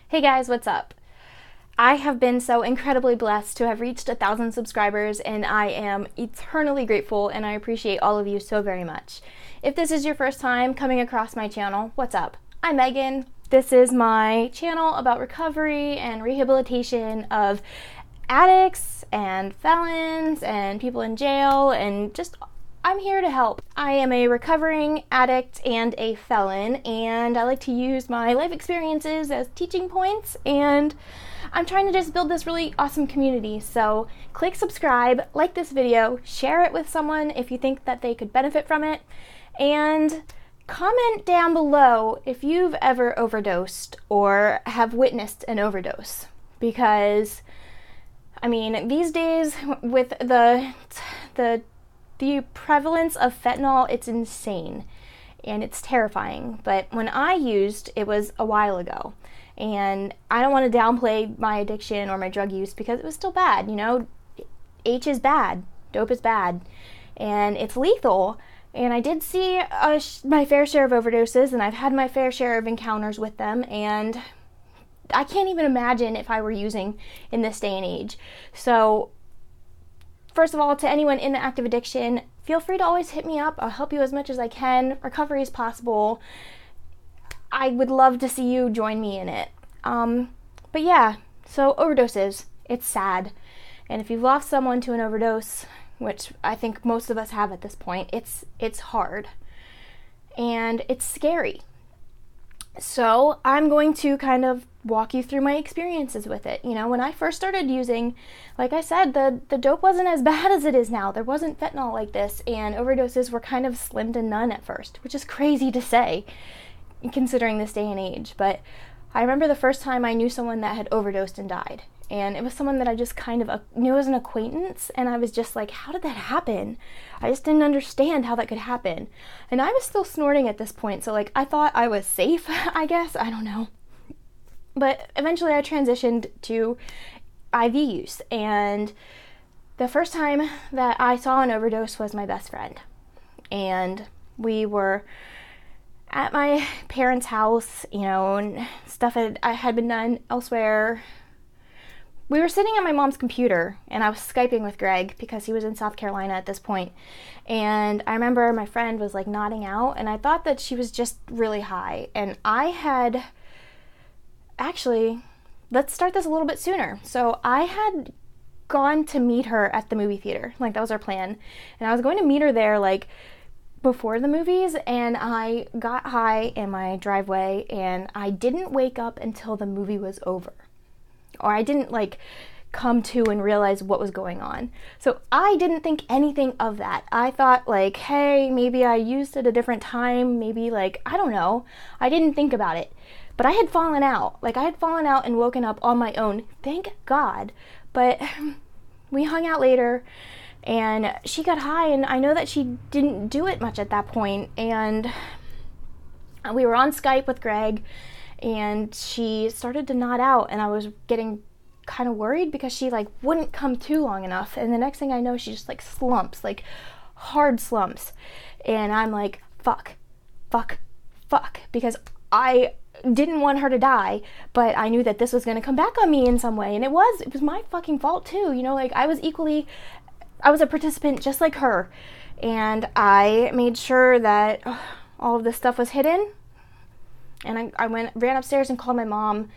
Hey guys, what's up? I have been so incredibly blessed to have reached 1,000 subscribers, and I am eternally grateful, and I appreciate all of you so very much. If this is your first time coming across my channel, what's up? I'm Megan. This is my channel about recovery and rehabilitation of addicts and felons and people in jail, and just I'm here to help. I am a recovering addict and a felon, and I like to use my life experiences as teaching points, and I'm trying to just build this really awesome community. So click subscribe, like this video, share it with someone if you think that they could benefit from it, and comment down below if you've ever overdosed or have witnessed an overdose. Because, I mean, these days with the prevalence of fentanyl, it's insane and it's terrifying. But when I used, it was a while ago. And I don't want to downplay my addiction or my drug use because it was still bad. You know, H is bad, dope is bad, and it's lethal. And I did see my fair share of overdoses, and I've had my fair share of encounters with them, and I can't even imagine if I were using in this day and age. So first of all, to anyone in the active addiction, feel free to always hit me up. I'll help you as much as I can. Recovery is possible. I would love to see you join me in it. But yeah, so overdoses, it's sad. And if you've lost someone to an overdose, which I think most of us have at this point, it's hard. And it's scary. So I'm going to kind of walk you through my experiences with it. You know, when I first started using, like I said, the dope wasn't as bad as it is now. There wasn't fentanyl like this, and overdoses were kind of slim to none at first, which is crazy to say considering this day and age. But I remember the first time I knew someone that had overdosed and died, and it was someone that I just kind of knew as an acquaintance, and I was just like, how did that happen? I just didn't understand how that could happen. And I was still snorting at this point, so like I thought I was safe, I guess, I don't know. But eventually I transitioned to IV use, and the first time that I saw an overdose was my best friend. And we were at my parents' house, you know, and stuff had been done elsewhere. We were sitting at my mom's computer, and I was Skyping with Greg because he was in South Carolina at this point. And I remember my friend was like nodding out, and I thought that she was just really high. And actually, let's start this a little bit sooner. So I had gone to meet her at the movie theater. Like, that was our plan. And I was going to meet her there, like, before the movies, and I got high in my driveway, and I didn't wake up until the movie was over. Or I didn't, like, come to and realize what was going on. So I didn't think anything of that. I thought, like, hey, maybe I used it at a different time, maybe, like, I don't know. I didn't think about it. But I had fallen out. Like, I had fallen out and woken up on my own. Thank God. But we hung out later, and she got high, and I know that she didn't do it much at that point. And we were on Skype with Greg, and she started to nod out, and I was getting kind of worried because she like wouldn't come to long enough. And the next thing I know, she just like slumps, like hard slumps. And I'm like, fuck, because I didn't want her to die, but I knew that this was going to come back on me in some way. And it was my fucking fault too. You know, like I was a participant just like her. And I made sure that all of this stuff was hidden. And I ran upstairs and called my mom.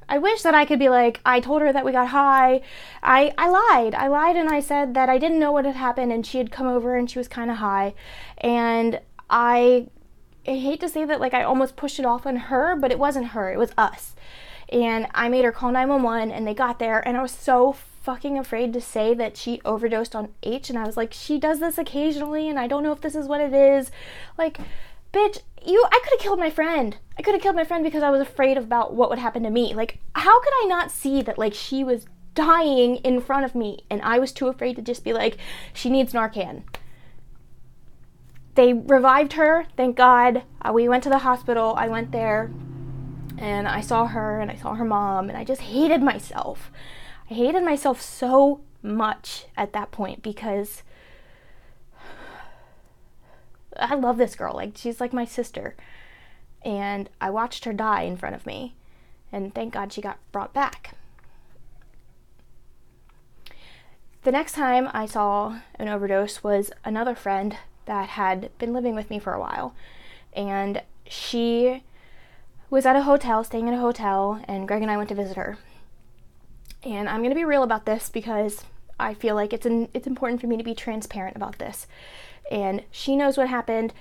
I wish that I could be like, I told her that we got high. I lied and I said that I didn't know what had happened, and she had come over and she was kind of high. And I hate to say that, like, I almost pushed it off on her, but it wasn't her, it was us. And I made her call 911, and they got there, and I was so fucking afraid to say that she overdosed on H, and I was like, she does this occasionally, and I don't know if this is what it is. Like, bitch, I could have killed my friend. I could have killed my friend because I was afraid about what would happen to me. Like, how could I not see that, like, she was dying in front of me, and I was too afraid to just be like, she needs Narcan. They revived her, thank God. We went to the hospital. I went there, and I saw her, and I saw her mom, and I just hated myself. I hated myself so much at that point because I love this girl. Like, she's like my sister. and I watched her die in front of me, and thank God she got brought back. The next time I saw an overdose was another friend that had been living with me for a while, and she was at a hotel, staying in a hotel, and Greg and I went to visit her. And I'm going to be real about this because I feel like it's important for me to be transparent about this. And she knows what happened.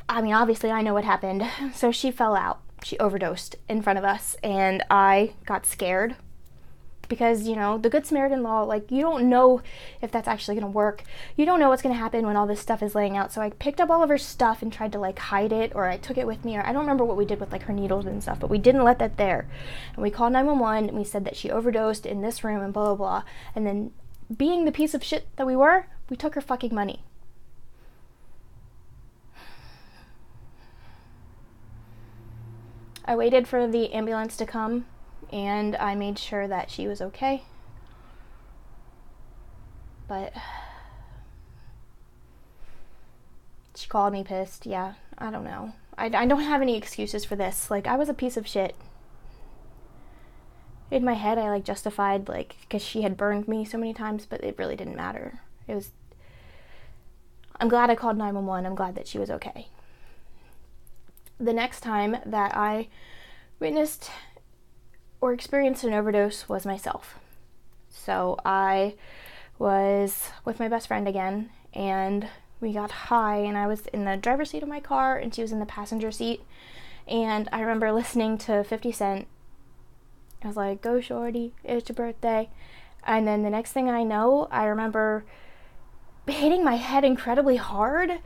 I mean, obviously I know what happened. So she fell out. She overdosed in front of us, and I got scared. Because, you know, the Good Samaritan law, like, you don't know if that's actually going to work. You don't know what's going to happen when all this stuff is laying out. So I picked up all of her stuff and tried to, like, hide it, or I took it with me, or I don't remember what we did with, like, her needles and stuff, but we didn't let that there. And we called 911, and we said that she overdosed in this room and blah, blah, blah. And then, being the piece of shit that we were, we took her fucking money. I waited for the ambulance to come, and I made sure that she was okay. But she called me pissed. Yeah, I don't know. I don't have any excuses for this. Like, I was a piece of shit. In my head, I, like, justified, like, because she had burned me so many times, but it really didn't matter. I'm glad I called 911. I'm glad that she was okay. The next time that I witnessed or experienced an overdose was myself. So I was with my best friend again, and we got high, and I was in the driver's seat of my car, and she was in the passenger seat, and I remember listening to 50 Cent. I was like, "Go shorty, it's your birthday." And then the next thing I know, I remember hitting my head incredibly hard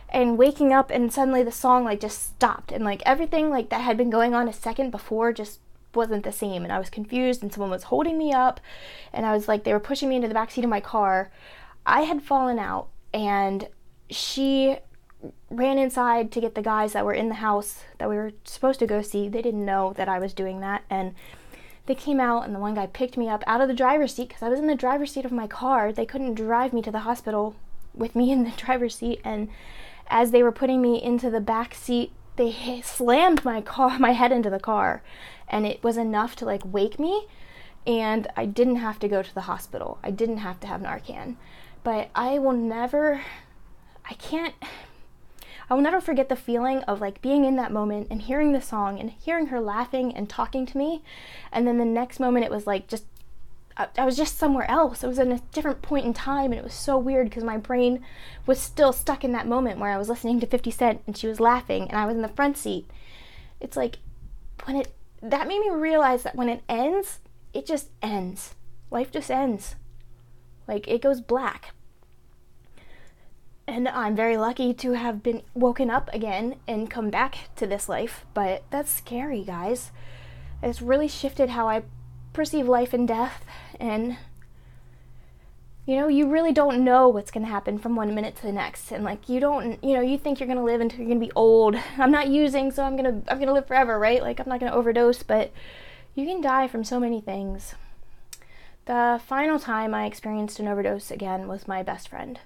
and waking up, and suddenly the song, like, just stopped, and, like, everything, like, that had been going on a second before just wasn't the same, and I was confused, and someone was holding me up, and I was like, they were pushing me into the backseat of my car. I had fallen out, and she ran inside to get the guys that were in the house that we were supposed to go see. They didn't know that I was doing that, and they came out, and the one guy picked me up out of the driver's seat, because I was in the driver's seat of my car. They couldn't drive me to the hospital with me in the driver's seat, and as they were putting me into the back seat, they slammed my head into the car, and it was enough to, like, wake me, and I didn't have to go to the hospital. I didn't have to have Narcan. But I will never forget the feeling of, like, being in that moment and hearing the song and hearing her laughing and talking to me, and then the next moment it was like I was just somewhere else. It was in a different point in time, and it was so weird because my brain was still stuck in that moment where I was listening to 50 Cent and she was laughing and I was in the front seat. It's like, that made me realize that when it ends, it just ends. Life just ends. Like, it goes black. And I'm very lucky to have been woken up again and come back to this life, but that's scary, guys. It's really shifted how I perceive life and death, and you really don't know what's going to happen from one minute to the next, and, like, you think you're going to live until you're going to be old. I'm not using, so I'm going to live forever, right? Like, I'm not going to overdose, but you can die from so many things. The final time I experienced an overdose again was my best friend,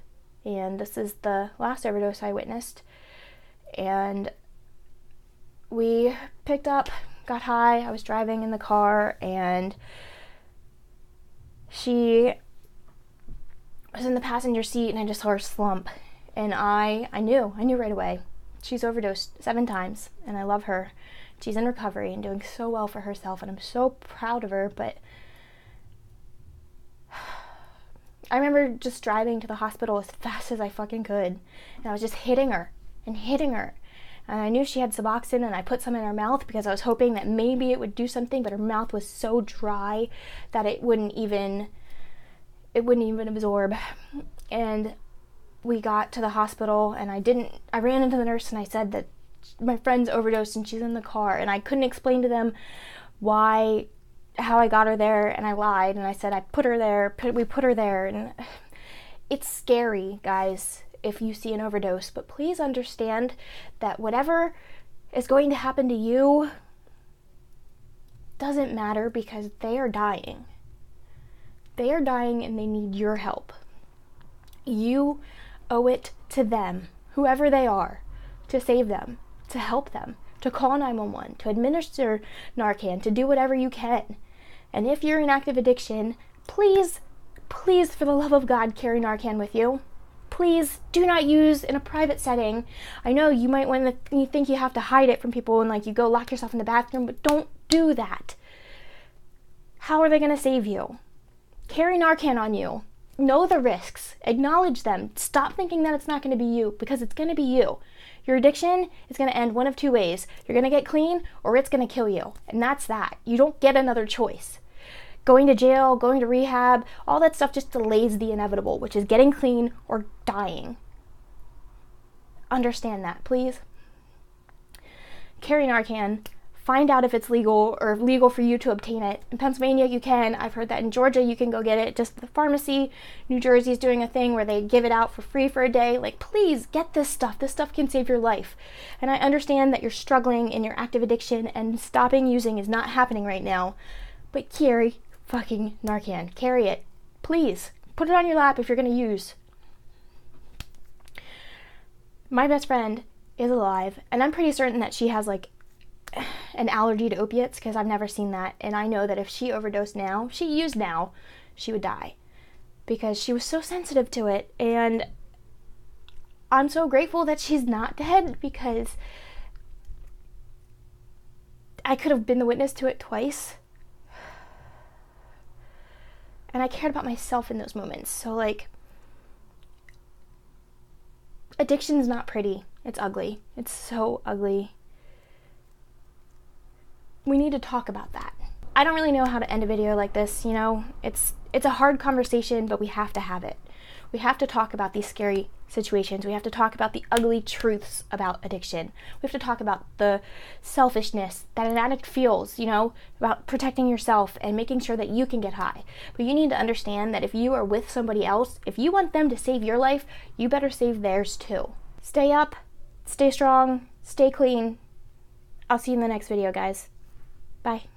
and this is the last overdose I witnessed. And we picked up, got high, I was driving in the car, and she was in the passenger seat, and I just saw her slump, and I knew right away. She's overdosed 7 times, and I love her. She's in recovery and doing so well for herself, and I'm so proud of her. But I remember just driving to the hospital as fast as I fucking could, and I was just hitting her. And I knew she had Suboxone, and I put some in her mouth because I was hoping that maybe it would do something, but her mouth was so dry that it wouldn't even absorb. And we got to the hospital, and I ran into the nurse, and I said that my friend's overdosed and she's in the car, and I couldn't explain to them how I got her there, and I lied, and I said we put her there, and it's scary, guys, if you see an overdose, but please understand that whatever is going to happen to you doesn't matter, because they are dying. They are dying, and they need your help. You owe it to them, whoever they are, to save them. to help them, to call 911, to administer Narcan, to do whatever you can. And if you're in active addiction, please, please, for the love of God, carry Narcan with you. Please do not use in a private setting. I know you might you think you have to hide it from people and like you go lock yourself in the bathroom, but don't do that. How are they going to save you? Carry Narcan on you. Know the risks. Acknowledge them. Stop thinking that it's not going to be you, because it's going to be you. Your addiction is going to end one of two ways. You're going to get clean or it's going to kill you. And that's that. You don't get another choice. Going to jail, going to rehab, all that stuff just delays the inevitable, which is getting clean or dying. Understand that, please. Carry Narcan. Find out if it's legal or legal for you to obtain it. In Pennsylvania, you can. I've heard that in Georgia, you can go get it just at the pharmacy. New Jersey is doing a thing where they give it out for free for a day. Like, please get this stuff. This stuff can save your life. And I understand that you're struggling in your active addiction and stopping using is not happening right now. But carry fucking Narcan. Carry it. Please. Put it on your lap if you're going to use. My best friend is alive, and I'm pretty certain that she has like an allergy to opiates, because I've never seen that. And I know that if she overdosed now, she used now, she would die, because she was so sensitive to it. And I'm so grateful that she's not dead, because I could have been the witness to it twice. And I cared about myself in those moments. So like, addiction's not pretty. It's ugly. It's so ugly. We need to talk about that. I don't really know how to end a video like this, you know? It's a hard conversation, but we have to have it. We have to talk about these scary situations. We have to talk about the ugly truths about addiction. We have to talk about the selfishness that an addict feels, you know, about protecting yourself and making sure that you can get high. But you need to understand that if you are with somebody else, if you want them to save your life, you better save theirs too. Stay up, stay strong, stay clean. I'll see you in the next video, guys. Bye.